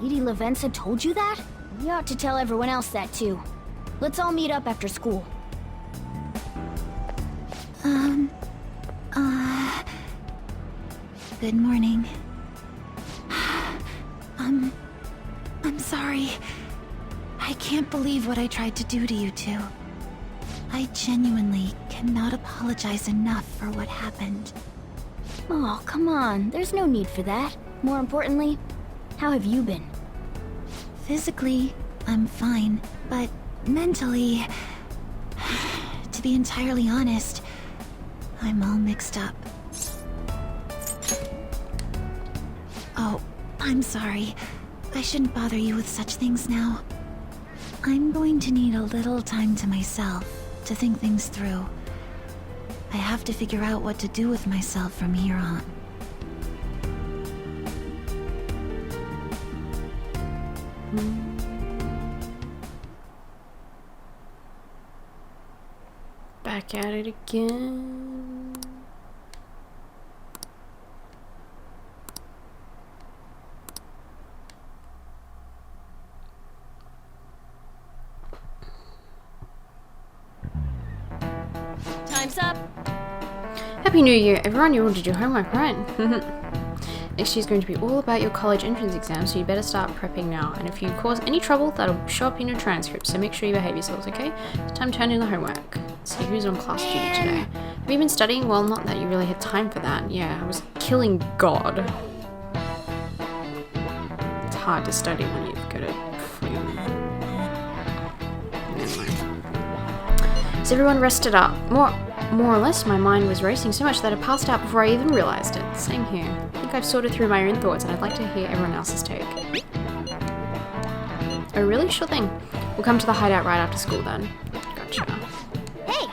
Lady Lavenza told you that? We ought to tell everyone else that too. Let's all meet up after school. Good morning. I'm sorry. I can't believe what I tried to do to you two. I genuinely cannot apologize enough for what happened. Oh, come on. There's no need for that. More importantly, how have you been? Physically, I'm fine, but mentally, to be entirely honest, I'm all mixed up. Oh, I'm sorry. I shouldn't bother you with such things now. I'm going to need a little time to myself to think things through. I have to figure out what to do with myself from here on. Back at it again. Time's up. Happy New Year, everyone. You all did your homework, right? Next year's going to be all about your college entrance exam, so you better start prepping now. And if you cause any trouble, that'll show up in your transcript, so make sure you behave yourselves, okay? It's time to turn in the homework. Let's see who's on class duty today. Have you been studying? Well, not that you really had time for that. Yeah, I was killing God. It's hard to study when you've got a freaking... Is everyone rested up? More or less, my mind was racing so much that I passed out before I even realized it. Same here. I think I've sorted through my own thoughts and I'd like to hear everyone else's take. Oh really? Sure thing. We'll come to the hideout right after school then. Gotcha. Hey!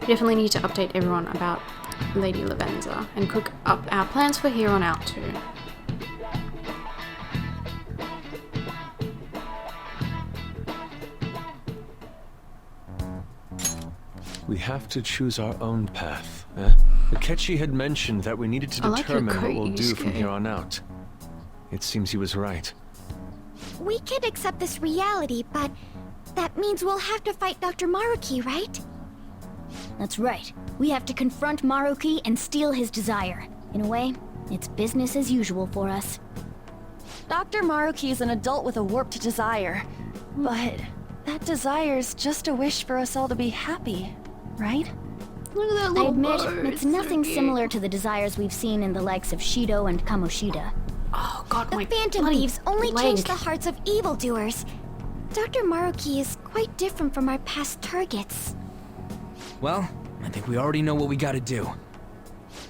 We definitely need to update everyone about Lady Lavenza and cook up our plans for here on out too. We have to choose our own path. Akechi had mentioned that we needed to determine what we'll do from here on out. It seems he was right. We could accept this reality, but that means we'll have to fight Dr. Maruki, right? That's right. We have to confront Maruki and steal his desire. In a way, it's business as usual for us. Dr. Maruki is an adult with a warped desire, but that desire's just a wish for us all to be happy, right? Look at that I little admit, bird. it's nothing similar to the desires we've seen in the likes of Shido and Kamoshida. Oh god, The my Phantom bloody Leaves only leg. change the hearts of evildoers. Dr. Maruki is quite different from our past targets. Well, I think we already know what we gotta do.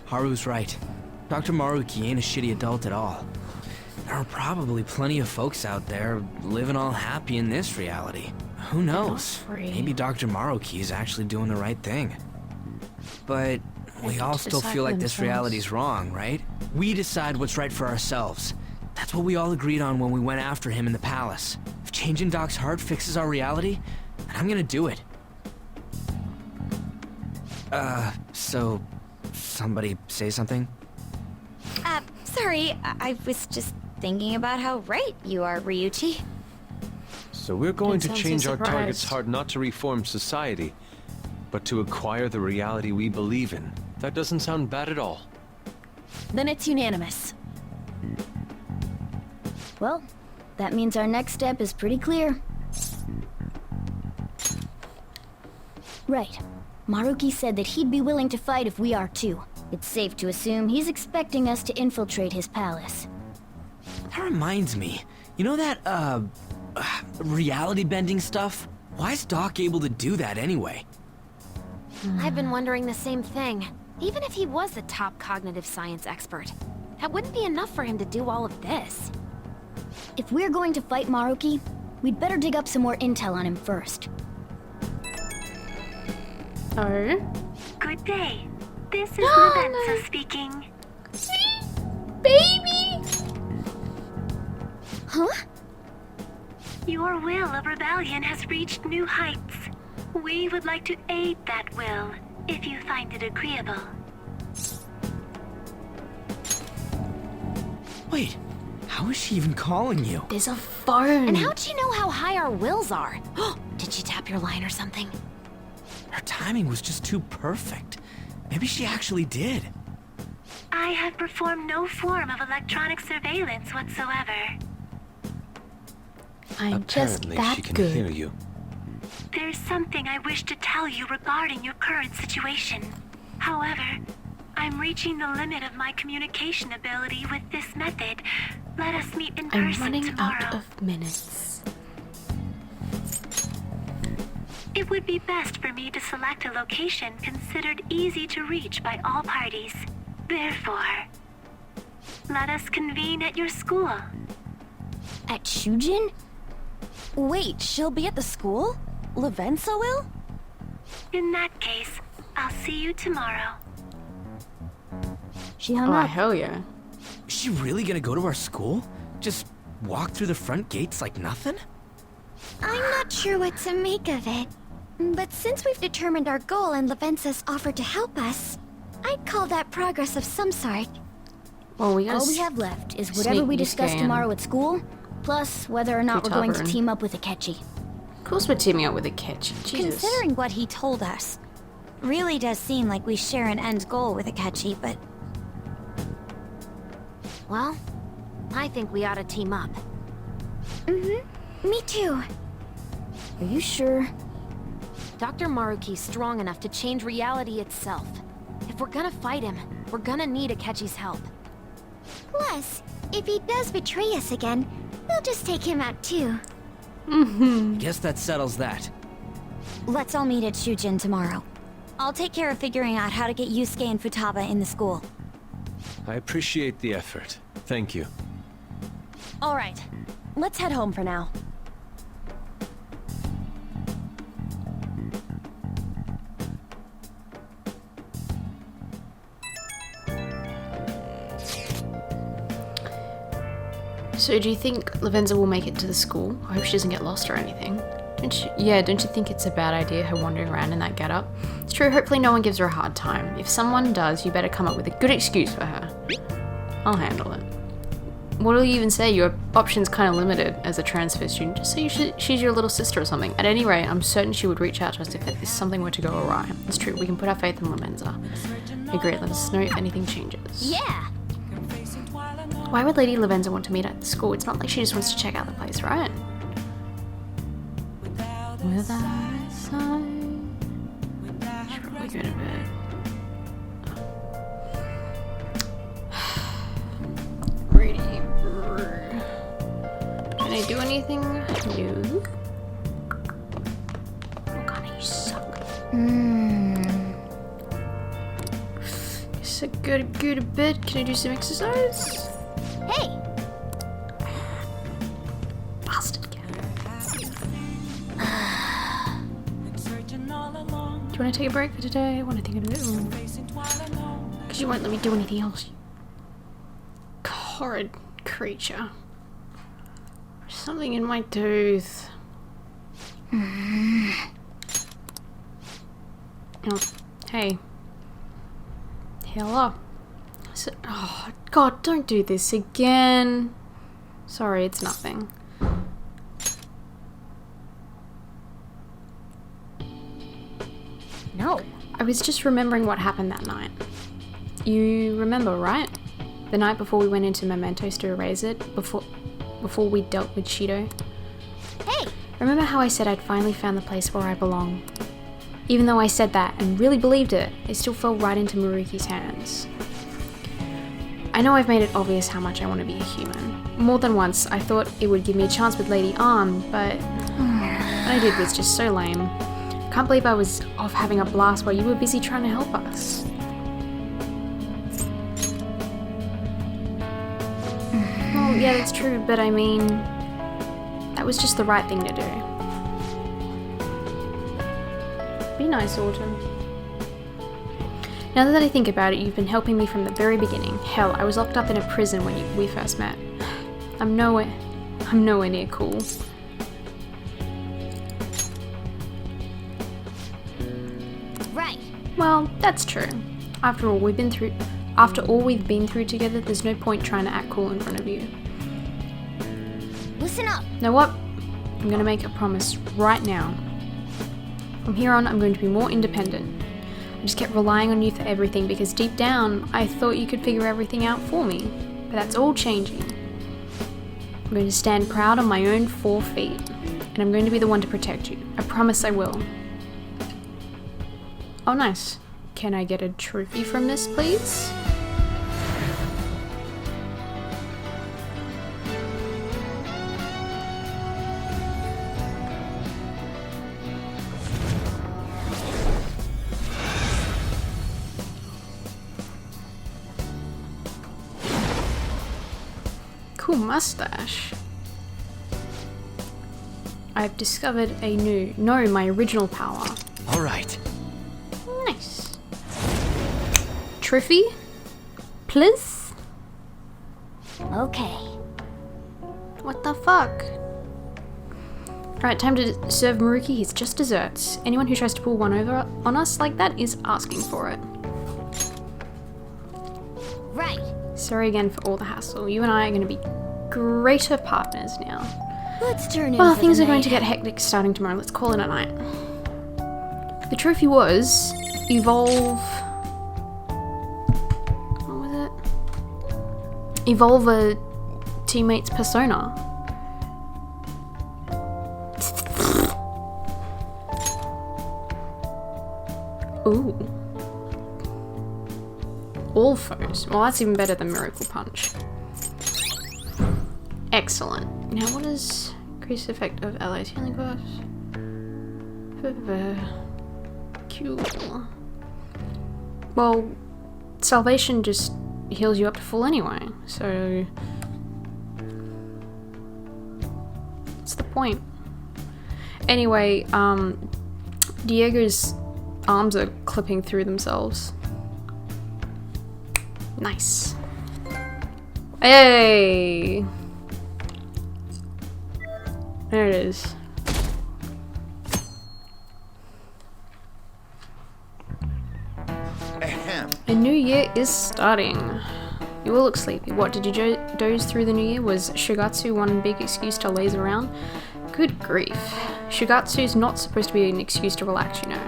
Haru's right. Dr. Maruki ain't a shitty adult at all. There are probably plenty of folks out there living all happy in this reality. Who knows? Maybe Dr. Maruki is actually doing the right thing. But we all still feel like this reality's wrong, right? We decide what's right for ourselves. That's what we all agreed on when we went after him in the palace. If changing Doc's heart fixes our reality, then I'm gonna do it. So somebody say something? Sorry, I was just thinking about how right you are, Ryuichi. So we're going to Don't sound so change our target's surprised. heart not to reform society, but to acquire the reality we believe in. That doesn't sound bad at all. Then it's unanimous. Well, that means our next step is pretty clear. Right. Maruki said that he'd be willing to fight if we are too. It's safe to assume he's expecting us to infiltrate his palace. That reminds me. You know that, reality bending stuff? Why is Doc able to do that anyway? I've been wondering the same thing. Even if he was a top cognitive science expert, that wouldn't be enough for him to do all of this. If we're going to fight Maruki, we'd better dig up some more intel on him first. Oh? Good day. This is Lavenza speaking. Baby! Huh? Your will of rebellion has reached new heights. We would like to aid that will, if you find it agreeable. Wait, how How is she even calling you? There's a phone. And how'd she know how high our wills are? Did she tap your line or something? Her timing was just too perfect. Maybe she actually did. I have performed no form of electronic surveillance whatsoever. I'm just Apparently that she can good. hear you. There's something I wish to tell you regarding your current situation. However, I'm reaching the limit of my communication ability with this method. Let us meet in I'm person running tomorrow. out of minutes. It would be best for me to select a location considered easy to reach by all parties. Therefore, let us convene at your school. At Shujin? Wait, she'll be at the school? Lavenza will? In that case, I'll see you tomorrow. She hung Oh, up. hell yeah. Is she really gonna go to our school? Just walk through the front gates like nothing? I'm not sure what to make of it. But since we've determined our goal and Lavenza's offered to help us, I'd call that progress of some sort. Well, we gotta All we have left is whatever sneak we this discuss guy in. tomorrow at school, plus whether or not we're going to Tavern. team up with Akechi. Of course we're teaming up with a catch. Jesus. Considering what he told us, really does seem like we share an end goal with Akechi, but Well, I think we ought to team up. me too. Are you sure? Dr. Maruki's strong enough to change reality itself. If we're gonna fight him, we're gonna need Akechi's help. Plus, if he does betray us again, we'll just take him out too. Guess that settles that. Let's all meet at Shujin tomorrow. I'll take care of figuring out how to get Yusuke and Futaba in the school. I appreciate the effort. Thank you. All right, let's head home for now. So do you think Lavenza will make it to the school? I hope she doesn't get lost or anything. Don't you think it's a bad idea, her wandering around in that getup? It's true, hopefully no one gives her a hard time. If someone does, you better come up with a good excuse for her. I'll handle it. What will you even say? Your options kind of limited as a transfer student. Just say she's your little sister or something. At any rate, I'm certain she would reach out to us if something were to go awry. It's true, we can put our faith in Lavenza. Agreed, let us know if anything changes. Yeah! Why would Lady Lavenza want to meet at the school? It's not like she just wants to check out the place, right? Without a sign. Should probably go to bed. Ready. Can I do anything? No. Oh god, you suck. Guess I gotta go to bed. Can I do some exercise? Hey! Bastard cat. Do you want to take a break for today? I want to think of it. Because you won't let me do anything else. You horrid creature. There's something in my tooth. Oh, hey. Hello. Oh, God, don't do this again. Sorry, it's nothing. No. I was just remembering what happened that night. You remember, right? The night before we went into Mementos to erase it, before we dealt with Shido. Hey! Remember how I said I'd finally found the place where I belong? Even though I said that and really believed it, it still fell right into Maruki's hands. I know I've made it obvious how much I want to be a human. More than once, I thought it would give me a chance with Lady Ann, but what I did was just so lame. Can't believe I was off having a blast while you were busy trying to help us. Well, yeah, that's true, but I mean, that was just the right thing to do. Be nice, Autumn. Now that I think about it, you've been helping me from the very beginning. Hell, I was locked up in a prison when we first met. I'm nowhere near cool. Right. Well, that's true. After all we've been through together, there's no point trying to act cool in front of you. listen up. Know what? I'm going to make a promise right now. From here on, I'm going to be more independent. I just kept relying on you for everything because deep down, I thought you could figure everything out for me. But that's all changing. I'm going to stand proud on my own 4 feet. And I'm going to be the one to protect you. I promise I will. Oh, nice. Can I get a trophy from this, please? Cool mustache. I've discovered a new, no, my original power. All right. Nice. Trophy? Please? Okay. What the fuck? Alright, time to serve Maruki his just desserts. Anyone who tries to pull one over on us like that is asking for it. Right. Sorry again for all the hassle. You and I are going to be greater partners now. Let's turn in. Well, for things the are going night. to get hectic starting tomorrow. Let's call it a night. The trophy was evolve. What was it? Evolve a teammate's persona. Ooh. All foes. Well, that's even better than Miracle Punch. Excellent. Now, what is increased effect of allies healing cost? Cool. Well, salvation just heals you up to full anyway, so what's the point? Anyway, Diego's arms are clipping through themselves. Nice. Hey! There it is. A new year is starting. You all look sleepy. What, did you doze through the new year? Was Shigatsu one big excuse to laze around? Good grief. Shigatsu's not supposed to be an excuse to relax, you know.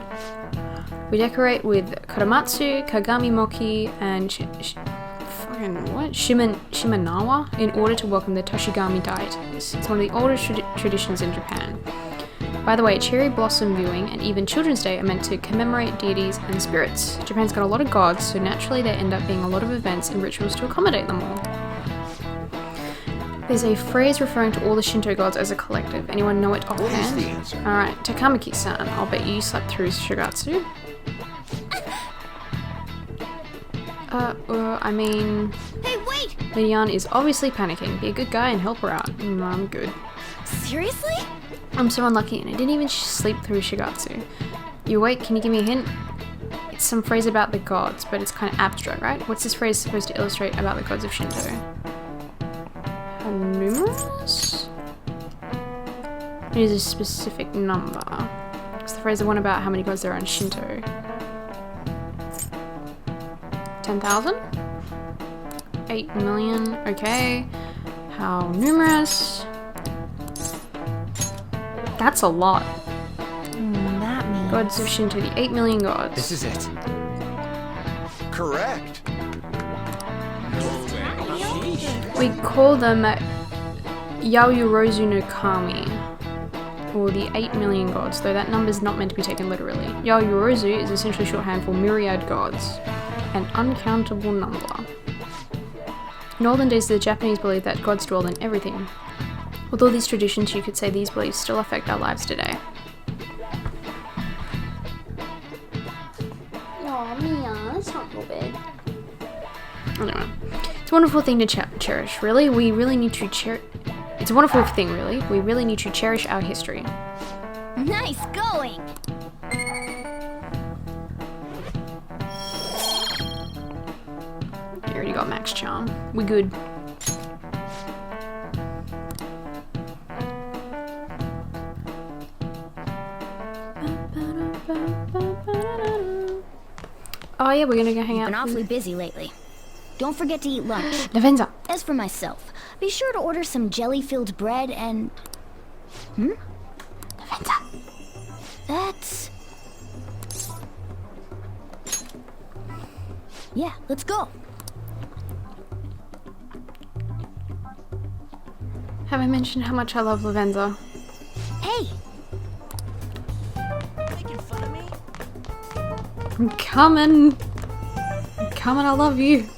We decorate with Korematsu, Kagami Moki, and Shimanawa in order to welcome the Toshigami deities. It's one of the oldest traditions in Japan. By the way, cherry blossom viewing and even Children's Day are meant to commemorate deities and spirits. Japan's got a lot of gods, so naturally there end up being a lot of events and rituals to accommodate them all. There's a phrase referring to all the Shinto gods as a collective. Anyone know it offhand? Alright, Takamaki-san, I'll bet you slept through Shigatsu. I mean... Hey, wait! Lady Yan is obviously panicking. Be a good guy and help her out. I'm good. Seriously? I'm so unlucky and I didn't even sleep through Shigatsu. You awake? Can you give me a hint? It's some phrase about the gods, but it's kind of abstract, right? What's this phrase supposed to illustrate about the gods of Shinto? How numerous? It is a specific number. It's the phrase the one about how many gods there are in Shinto. 10,000? 8 million, okay. How numerous? That's a lot. That means... Gods of Shinto, the 8 million gods. This is it. Correct. We call them Yaoyorozu no Kami, or the 8 million gods, though that number is not meant to be taken literally. Yaoyorozu is essentially shorthand for myriad gods, an uncountable number. In olden days, the Japanese believed that gods dwelled in everything. With all these traditions, you could say these beliefs still affect our lives today. Aw, Mia, that's not your bed. Anyway, it's a wonderful thing to cherish, really. We really need to It's a wonderful thing, really. We really need to cherish our history. Nice going! You already got max charm. We good. Oh yeah, we're gonna go hang out. Been awfully busy lately. Don't forget to eat lunch. Lavenza. As for myself, be sure to order some jelly-filled bread and... Lavenza. That's... Yeah, let's go. Have I mentioned how much I love Lavenza? Hey! Making fun of me? I'm coming! I'm coming, I love you.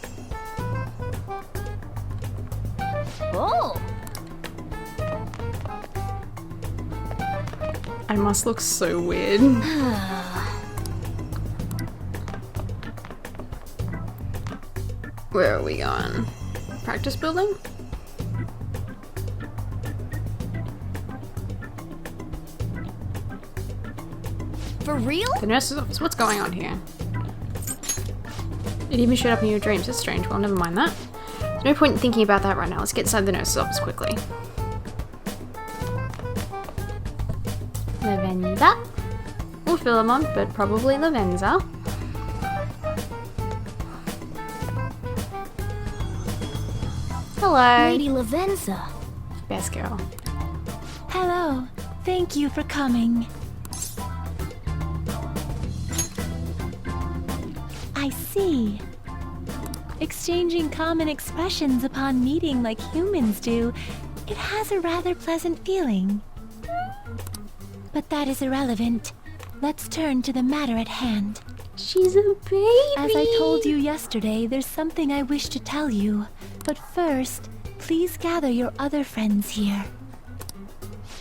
Oh! I must look so weird. Where are we going? Practice building? For real? The nurse's office. What's going on here? It even showed up in your dreams. That's strange. Well, never mind that. There's no point in thinking about that right now. Let's get inside the nurse's office quickly. Lavenza. Or Philemon, but probably Lavenza. Hello. Lady Lavenza. Best girl. Hello. Thank you for coming. I see. Exchanging common expressions upon meeting like humans do, it has a rather pleasant feeling. But that is irrelevant. Let's turn to the matter at hand. She's a baby. As I told you yesterday, there's something I wish to tell you. But first, please gather your other friends here.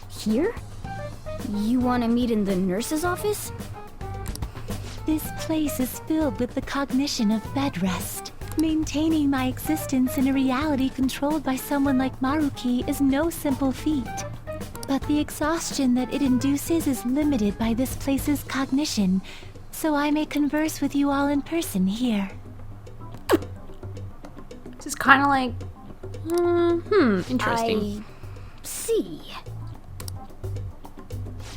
Here? You want to meet in the nurse's office? This place is filled with the cognition of bed rest. Maintaining my existence in a reality controlled by someone like Maruki is no simple feat. But the exhaustion that it induces is limited by this place's cognition, so I may converse with you all in person here. This is kind of like... interesting. I see.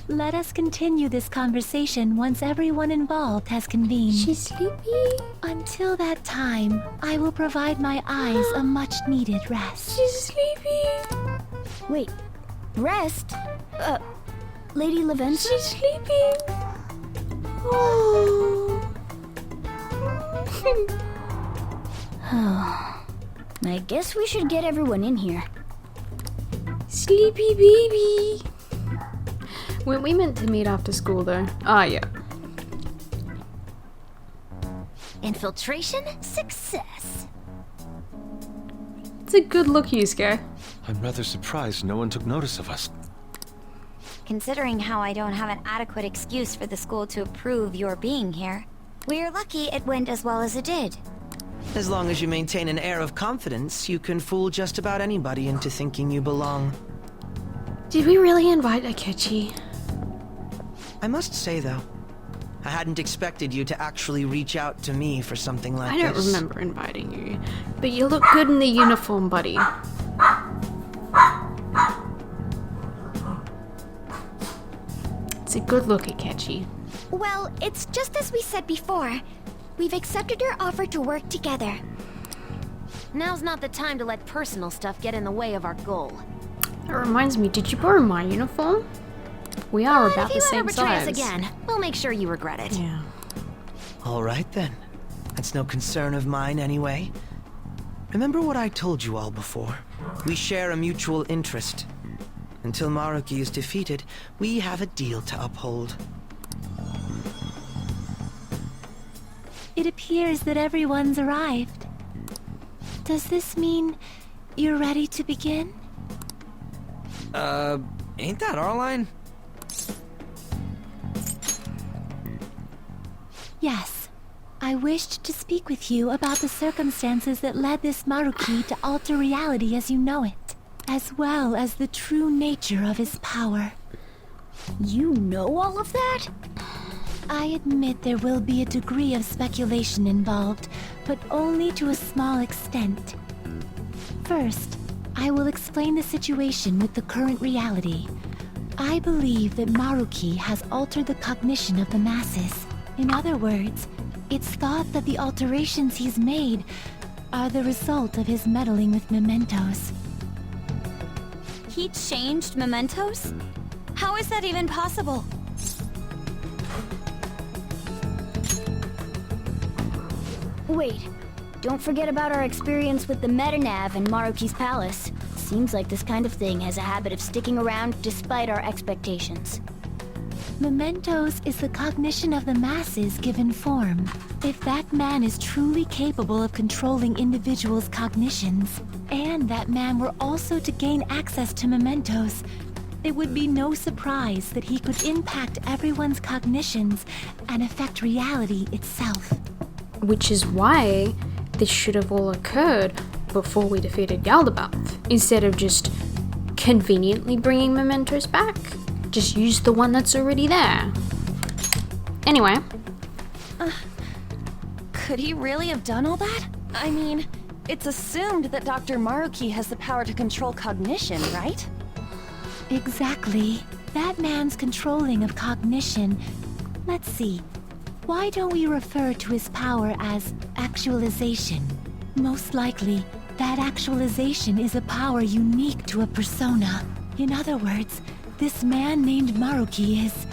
Let us continue this conversation once everyone involved has convened. She's sleepy. Until that time, I will provide my eyes a much-needed rest. She's sleepy. Wait, rest? Lady Lavenza? She's sleeping. Oh. I guess we should get everyone in here. Sleepy baby. Weren't we meant to meet after school though? Ah, yeah. Infiltration success. It's a good look, Yusuke. I'm rather surprised no one took notice of us. Considering how I don't have an adequate excuse for the school to approve your being here, we're lucky it went as well as it did. As long as you maintain an air of confidence, you can fool just about anybody into thinking you belong. Did we really invite Akechi? I must say, though, I hadn't expected you to actually reach out to me for something like I don't this. remember inviting you, but you look good in the uniform, buddy. It's a good look, Akechi. Well, it's just as we said before. We've accepted your offer to work together. Now's not the time to let personal stuff get in the way of our goal. That reminds me, did you borrow my uniform? We are about the same If you ever betray us size. again, we'll make sure you regret it. Yeah. All right, then. That's no concern of mine, anyway. Remember what I told you all before? We share a mutual interest. Until Maruki is defeated, we have a deal to uphold. It appears that everyone's arrived. Does this mean you're ready to begin? Ain't that our line? Yes. I wished to speak with you about the circumstances that led this Maruki to alter reality as you know it, as well as the true nature of his power. You know all of that? I admit there will be a degree of speculation involved, but only to a small extent. First, I will explain the situation with the current reality. I believe that Maruki has altered the cognition of the masses. In other words, it's thought that the alterations he's made are the result of his meddling with mementos. He changed mementos? How is that even possible? Wait, don't forget about our experience with the Metanav and Maruki's palace. Seems like this kind of thing has a habit of sticking around despite our expectations. Mementos is the cognition of the masses given form. If that man is truly capable of controlling individuals' cognitions, and that man were also to gain access to mementos, it would be no surprise that he could impact everyone's cognitions and affect reality itself. Which is why this should have all occurred before we defeated Yaldabaoth, instead of just conveniently bringing mementos back. Just use the one that's already there. Anyway. Could he really have done all that? I mean, it's assumed that Dr. Maruki has the power to control cognition, right? Exactly. That man's controlling of cognition. Let's see. Why don't we refer to his power as actualization? Most likely, that actualization is a power unique to a persona. In other words, this man named Maruki is...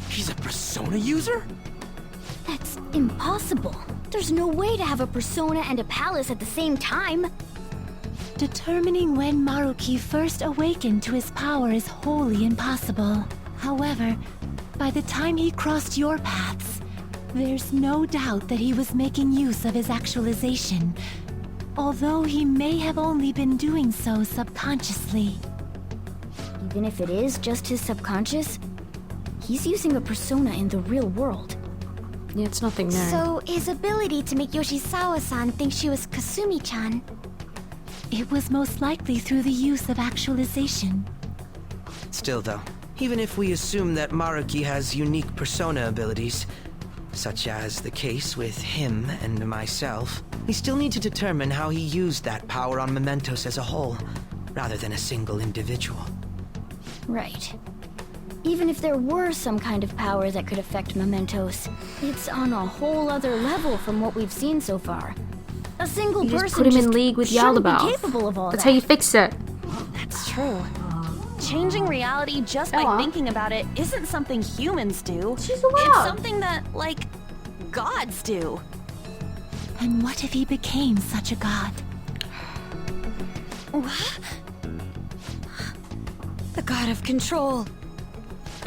He's a persona user? That's impossible. There's no way to have a persona and a palace at the same time. Determining when Maruki first awakened to his power is wholly impossible. However, by the time he crossed your paths, there's no doubt that he was making use of his actualization, although he may have only been doing so subconsciously. Even if it is just his subconscious, he's using a persona in the real world. Yeah, it's nothing new. So, his ability to make Yoshizawa-san think she was Kasumi-chan. It was most likely through the use of actualization. Still though, even if we assume that Maruki has unique persona abilities, such as the case with him and myself, we still need to determine how he used that power on mementos as a whole, rather than a single individual. Right. Even if there were some kind of power that could affect mementos, it's on a whole other level from what we've seen so far. A single You person just put him in league with shouldn't be Yaldabaoth. capable of all That's that. how you fix it. That's true. Changing reality just by thinking about it isn't something humans do. She's allowed. It's something that, like, gods do. And what if he became such a god? What? The god of control.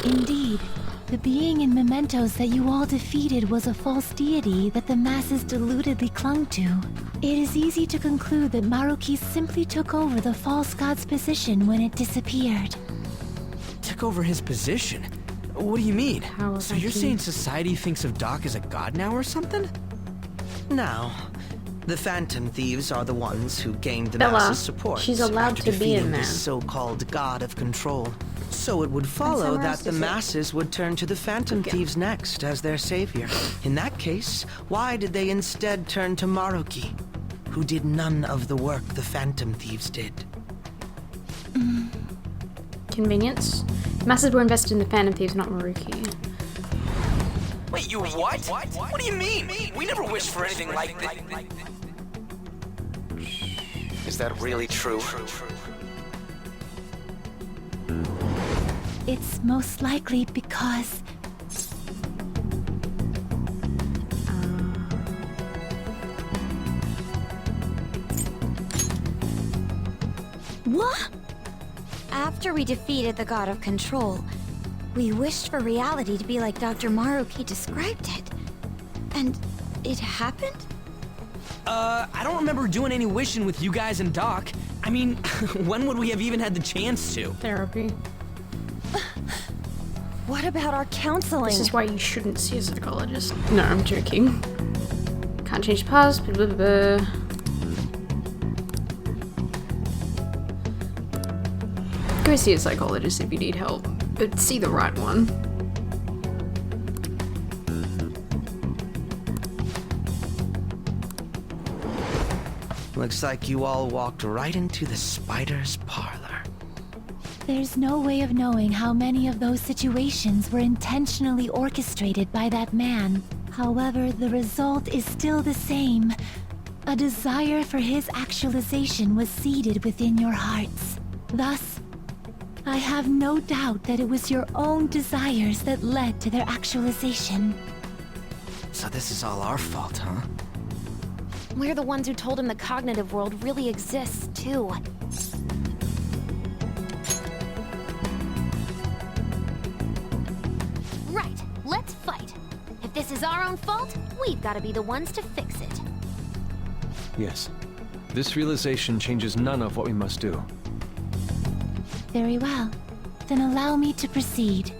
Indeed, the being in mementos that you all defeated was a false deity that the masses deludedly clung to. It is easy to conclude that Maruki simply took over the false god's position when it disappeared. Took over his position? What do you mean? How So was you're he? saying society thinks of Doc as a god now or something? Now, the Phantom Thieves are the ones who gained the Bella, masses' support. she's allowed after to be in defeating there. this so-called god of control. So it would follow somewhere that else the to sit. masses would turn to the Phantom Thieves next as their savior. In that case, why did they instead turn to Maruki, who did none of the work the Phantom Thieves did? Convenience. Masses were invested in the Phantom Thieves, not Maruki. Wait, you what? What do you mean? We never wished for anything like that. Is that really true? It's most likely because... What? After we defeated the god of control, we wished for reality to be like Dr. Maruki described it. And it happened? I don't remember doing any wishing with you guys and Doc. I mean, when would we have even had the chance to? Therapy. What about our counseling? This is why you shouldn't see a psychologist. No, I'm joking. Can't change the past. Blah, blah, blah. Go see a psychologist if you need help, but see the right one. Looks like you all walked right into the spider's parlor. There's no way of knowing how many of those situations were intentionally orchestrated by that man. However, the result is still the same. A desire for his actualization was seeded within your hearts. Thus, I have no doubt that it was your own desires that led to their actualization. So this is all our fault, huh? We're the ones who told him the cognitive world really exists, too. Right, let's fight. If this is our own fault, we've got to be the ones to fix it. Yes. This realization changes none of what we must do. Very well. Then allow me to proceed.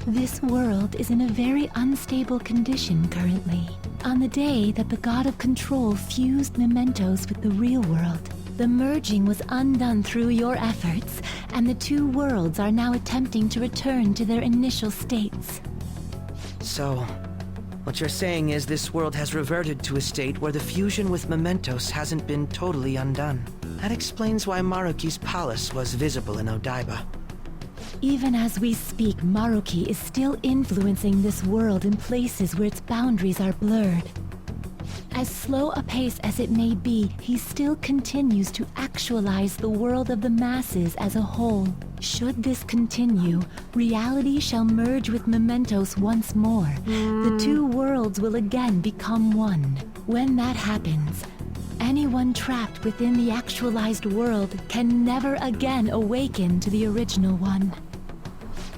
This world is in a very unstable condition currently. On the day that the God of Control fused mementos with the real world, the merging was undone through your efforts, and the two worlds are now attempting to return to their initial states. So, what you're saying is this world has reverted to a state where the fusion with mementos hasn't been totally undone. That explains why Maruki's palace was visible in Odaiba. Even as we speak, Maruki is still influencing this world in places where its boundaries are blurred. As slow a pace as it may be, he still continues to actualize the world of the masses as a whole. Should this continue, reality shall merge with mementos once more. The two worlds will again become one. When that happens, anyone trapped within the actualized world can never again awaken to the original one.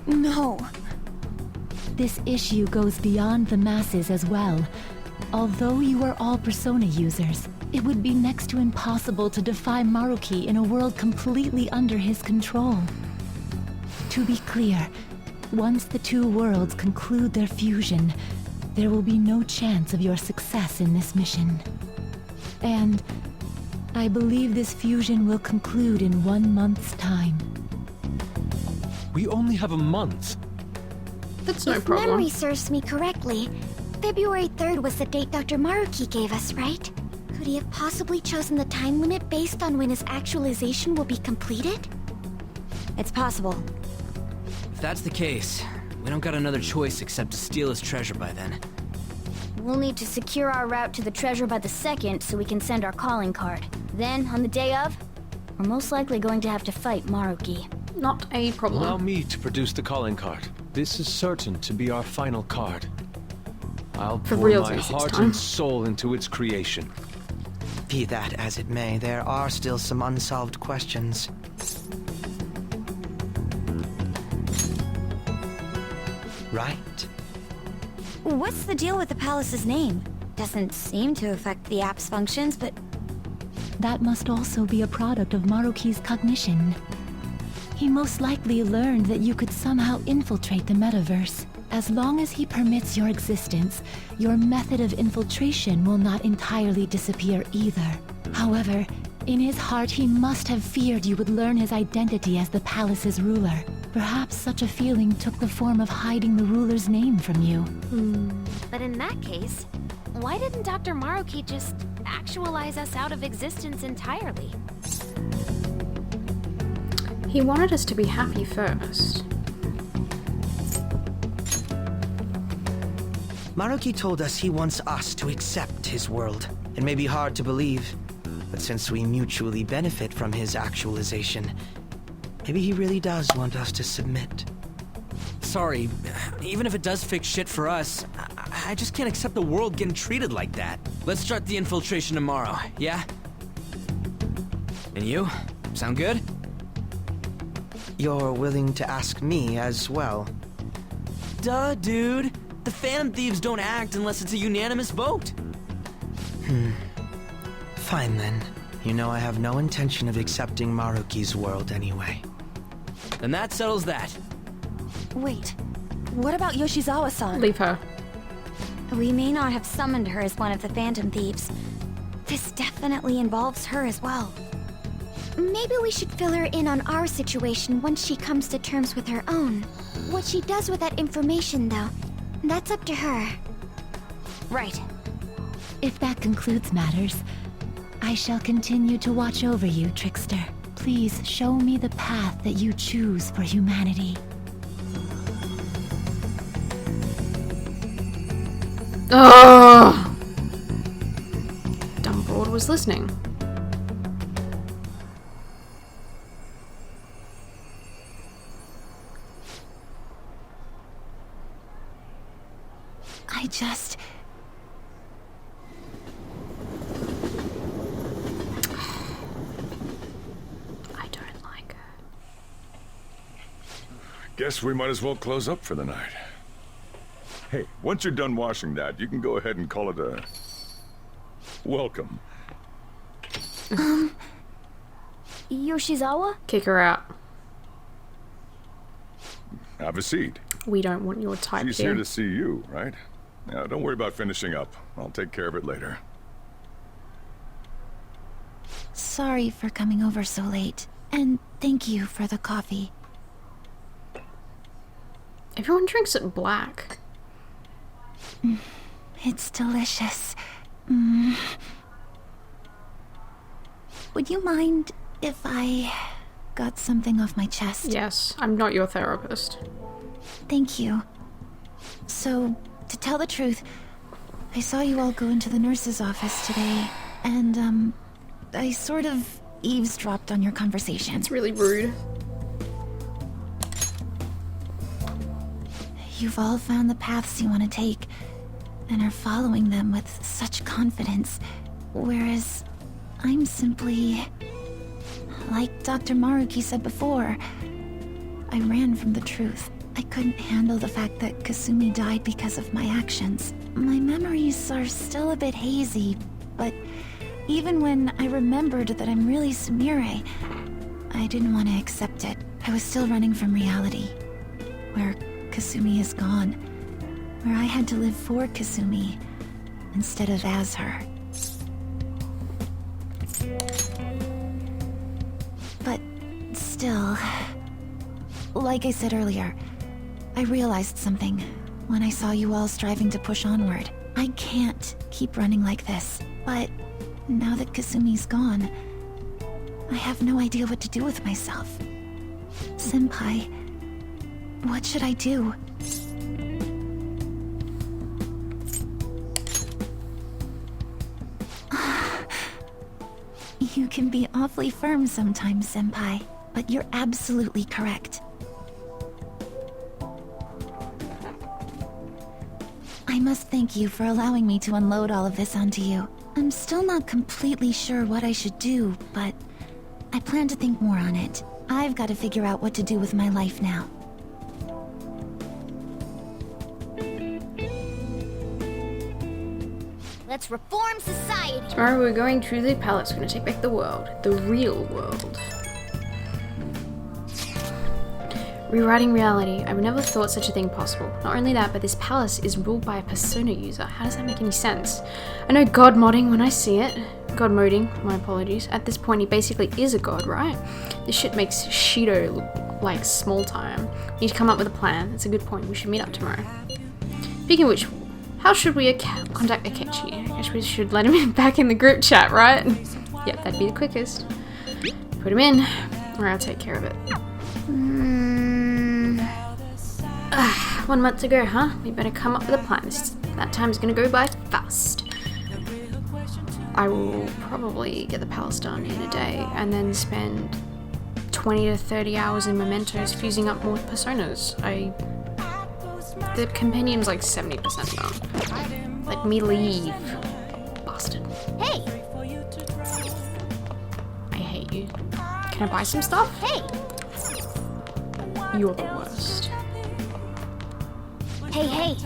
No. This issue goes beyond the masses as well. Although you are all Persona users, it would be next to impossible to defy Maruki in a world completely under his control. To be clear, once the two worlds conclude their fusion, there will be no chance of your success in this mission. And I believe this fusion will conclude in 1 month's time. We only have a month. That's no If problem. memory serves me correctly, February 3rd was the date Dr. Maruki gave us, right? Could he have possibly chosen the time limit based on when his actualization will be completed? It's possible. If that's the case, we don't got another choice except to steal his treasure by then. We'll need to secure our route to the treasure by the 2nd so we can send our calling card. Then, on the day of, we're most likely going to have to fight Maruki. Not a problem. Allow me to produce the calling card. This is certain to be our final card. I'll For pour real my this heart time. and soul into its creation. Be that as it may, there are still some unsolved questions. Right? What's the deal with the palace's name? Doesn't seem to affect the app's functions, but That must also be a product of Maruki's cognition. He most likely learned that you could somehow infiltrate the metaverse. As long as he permits your existence, your method of infiltration will not entirely disappear either. However, in his heart he must have feared you would learn his identity as the palace's ruler. Perhaps such a feeling took the form of hiding the ruler's name from you. But in that case, why didn't Dr. Maruki just actualize us out of existence entirely? He wanted us to be happy first. Maruki told us he wants us to accept his world. It may be hard to believe, but since we mutually benefit from his actualization, maybe he really does want us to submit. Sorry, even if it does fix shit for us, I just can't accept the world getting treated like that. Let's start the infiltration tomorrow, yeah? And you? Sound good? You're willing to ask me as well? Duh, dude. The Phantom Thieves don't act unless it's a unanimous vote. Fine then. You know I have no intention of accepting Maruki's world anyway. Then that settles that. Wait, what about Yoshizawa-san? Leave her. we may not have summoned her as one of the Phantom Thieves. This definitely involves her as well. Maybe we should fill her in on our situation once she comes to terms with her own. What she does with that information, though, that's up to her. Right. If that concludes matters, I shall continue to watch over you, Trickster. Please show me the path that you choose for humanity. Oh! Dumbledore was listening. I just... I don't like her. Guess we might as well close up for the night. Hey, once you're done washing that, you can go ahead and call it a... welcome. Yoshizawa? Kick her out. Have a seat. We don't want your type She's here. here to see you, right? Now, don't worry about finishing up. I'll take care of it later. Sorry for coming over so late. And thank you for the coffee. Everyone drinks it black. It's delicious. Would you mind if I got something off my chest? Yes, I'm not your therapist. Thank you. So, to tell the truth, I saw you all go into the nurse's office today, and, I sort of eavesdropped on your conversation. It's really rude. You've all found the paths you want to take, and are following them with such confidence, whereas I'm simply... like Dr. Maruki said before, I ran from the truth. I couldn't handle the fact that Kasumi died because of my actions. My memories are still a bit hazy, but even when I remembered that I'm really Sumire, I didn't want to accept it. I was still running from reality, where Kasumi is gone, where I had to live for Kasumi instead of as her. But still, like I said earlier, I realized something when I saw you all striving to push onward. I can't keep running like this, but now that Kasumi's gone, I have no idea what to do with myself. Senpai, what should I do? You can be awfully firm sometimes, Senpai, but you're absolutely correct. I must thank you for allowing me to unload all of this onto you. I'm still not completely sure what I should do, but I plan to think more on it. I've got to figure out what to do with my life now. Let's reform society. Tomorrow we're going to the palace. We're going to take back the world. The real world. Rewriting reality. I would never have thought such a thing possible. Not only that, but this palace is ruled by a persona user. How does that make any sense? I know god modding when I see it. God moding, my apologies. At this point, he basically is a god, right? This shit makes Shido look like small time. We need to come up with a plan. That's a good point. We should meet up tomorrow. Speaking of which, how should we contact Akechi? I guess we should let him in back in the group chat, right? Yep, that'd be the quickest. Put him in, or I'll take care of it. 1 month to go, huh? We better come up with a plan. That time's gonna go by fast. I will probably get the palace done in a day, and then spend 20 to 30 hours in mementos fusing up more personas. The compendium's like 70% done. Let me leave. Bastard. Hey! I hate you. Can I buy some stuff? Hey! You're the worst. Hey, hey!